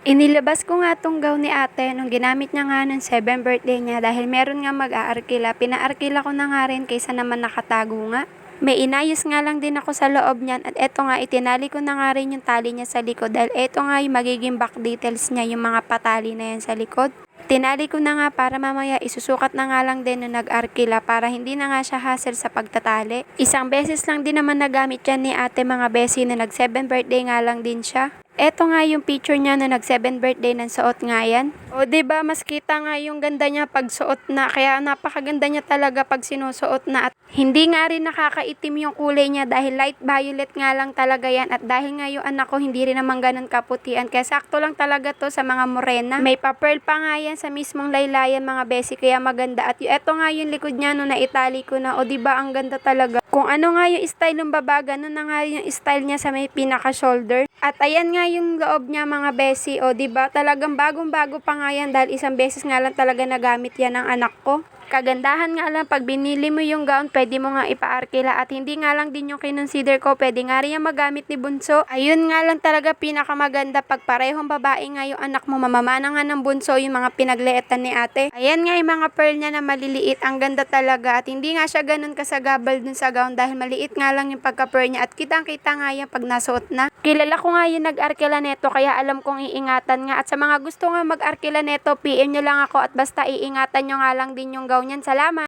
Inilabas ko nga 'tong gown ni ate nung ginamit niya nga nung 7th birthday niya dahil meron nga mag-aarkila. Pinaarkila ko na nga rin kaysa naman nakatago nga. May inayos nga lang din ako sa loob niyan at eto nga itinali ko na nga rin yung tali niya sa likod dahil eto nga yung magiging back details niya, yung mga patali na yan sa likod. Tinali ko na nga para mamaya isusukat na nga lang din nung nag-arkila para hindi na nga siya hassle sa pagtatali. Isang beses lang din naman nagamit yan ni ate mga besi na nag 7th birthday nga lang din siya. Eto nga yung picture niya na nag 7th birthday ng suot nga yan. O 'di ba mas kita nga yung ganda niya pag suot na, kaya napakaganda niya talaga pag sinusuot na at hindi nga rin nakakaitim yung kulay niya dahil light violet nga lang talaga yan at dahil nga yung anak ko hindi rin naman ganun kaputian kaya sakto lang talaga to sa mga morena. May pa-pearl pa nga yan sa mismong laylayan mga besi kaya maganda at eto nga yung likod niya no naitali ko na o 'di ba ang ganda talaga. Kung ano nga yung style ng baba, ganun na nga yung style niya sa may pinaka-shoulder. At ayan nga yung loob niya mga besi, o 'di ba? Talagang bagong-bago pa nga yan dahil isang beses nga lang talaga nagamit yan ng anak ko. Kagandahan nga lang pag binili mo yung gown, pwede mo nga ipaarkila at hindi nga lang din yung kinonsider ko, pwede nga rin yung magamit ni Bunso. Ayun nga lang talaga pinakamaganda pag parehong babae nga yung anak mo, mamamana nga ng Bunso yung mga pinagleetan ni ate. Ayan nga yung mga pearl niya na maliliit, ang ganda talaga at hindi nga siya ganun kasagabal dun sa gown dahil maliit nga lang yung pagka-pearl niya at kitang-kita nga yan pag nasuot na. Kilala ko nga yung nag-arkila neto kaya alam kong iingatan nga at sa mga gusto nga mag-arkila neto, PM nyo lang ako at basta iingatan nyo nga lang din yung gown yan. Salamat!